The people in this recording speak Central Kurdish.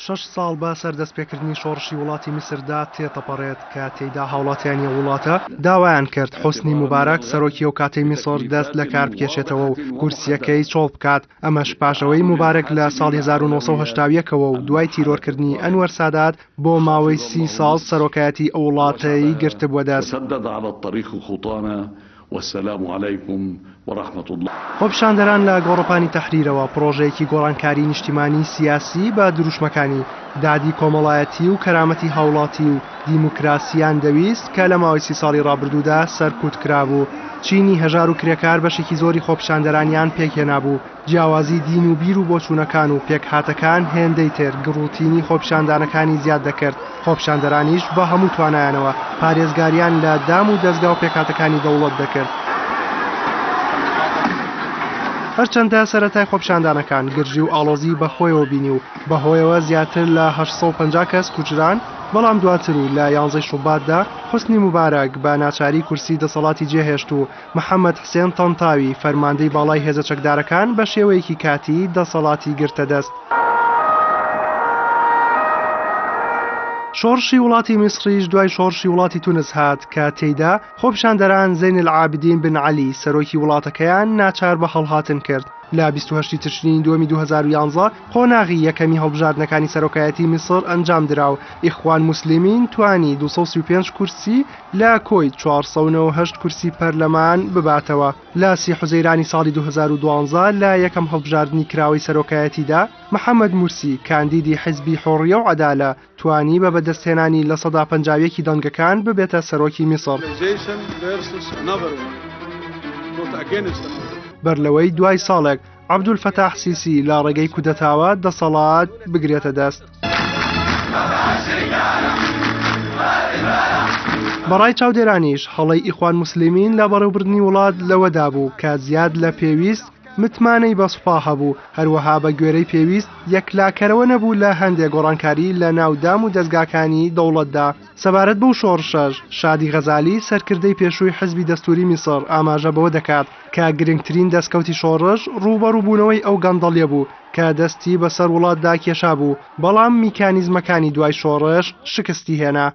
6 ساڵ بە سەردەستپێکردنی شۆڕشی وڵاتی میسردا تێتەپەڕێت کە تێیدا هاوڵاتیانی وڵاتە داوایان کرد حوسنی موبارەک سەرۆکی و کاتەی میسر دەست لە کار بکێشێتەوە و کورسیەکەی چۆڵ بکات. ئەمەش پاشەوەی موبارەک لە ساڵی 1970ەوە و دوای تیرۆرکردنی ئەنوەر سادات بۆ ماوەی 30 ساڵ سەرۆکایەتی ئەو وڵاتەی گرتبووە دەست. والسلام عليكم ورحمة الله. خۆپیشاندەران لە گۆڕەپانی تەحریرەوە پرۆژەیەکی گۆڕانکاری نیشتیمانی سیاسی بە دروشمەکانی دادی کۆمەڵایەتی و کەرامەتی هاوڵاتی و دیموکراسیان دەویست کە لە ماوەی 30 ساڵی ڕابردوودا سەرکوت کرابوو. چینی هەژار و کرێکار بەشێکی زۆری خۆپیشاندەرانیان پێکهێنابوو. جیاوازی دین و بیر و بۆچوونەکان و پێکهاتەکان هێندەی تر گڕوتینی خۆپیشاندانەکانی زیاد دەکرد. خۆپیشاندەرانیش بە هەموو توانایانەوە پارێزگاریان لە دام و دەستگا و پێکهاتەکانی دەوڵەت دەکرد. هەرچەندە سەرەتای خۆپیشاندانەکان گرژی و ئاڵۆزی بەخۆیەوە بینی و بەهۆیەوە زیاتر لە 850 کەس کوژران، بەڵام دواتر و لە 11 شوباتدا حوسنی موبارەک بە ناچاری کورسی دەسەڵاتی جێهێشت و محەممەد حسێن تەنتاوی فەرماندەی باڵای هێزە چەکدارەکان بە شێوەیەکی کاتی دەسەڵاتی گرتە دەست. شۆڕشی وڵاتی میسریش دوای شۆڕشی وڵاتی تونس هات کە تێیدا خۆپیشاندەران زین العابدین بن عەلی سەرۆکی وڵاتەکەیان ناچار بە هەڵهاتن کرد. لە 28 تشرینی دووەمی 2011 قۆناغی یەکەمی هەڵبژاردنەکانی سەرۆکایەتی میسر ئەنجام درا و ئیخوان موسلیمین توانی 235 کورسی لە کۆی 498 کورسی پەرلەمان بباتەوە. لە 30 حوزەیرانی ساڵی 2012 لە یەکەم هەڵبژاردننی کراوەی سەرۆکایەتیدا محەممەد مورسی کاندیدی حیزبی حۆڕیە و عەدالە توانی بە بەدەستهێنانی لە 150 دەنگەکان ببێتە سەرۆکی میسر. بەرلەوەی دوای ساڵێک عەبدولفەتاح سیسی لە ڕێگەی کودەتاوە دەسەڵات بگرێتە دەست. بەڕای چاودێرانیش هەڵەی ئیخوان موسلیمین لە بەڕێوەبردننی وڵات لەوەدا بوو کە زیاد لە پێویست متمانەی بەسوپا هەبوو، هەروەها بە گوێرەی پێویست یەکلاکەرەوە نەبوو لە هەندێک گۆڕانکاری لە ناودام و دەستگاکانی دەوڵەتدا. سەبارەت بەو شۆڕشەش شادی غەزالی سەرکردەی پێشووی حزبی دەستوری میسر ئاماژە بەوە دەکات کە گرنگترین دەستکەوتی شۆڕش ڕوبەڕووبوونەوەی ئەو گەندەڵیە بوو کە دەستی بەسەر وڵاتدا کێشا بوو، بەڵام میکانیزمەکانی دوای شۆڕش شکستی هێنا.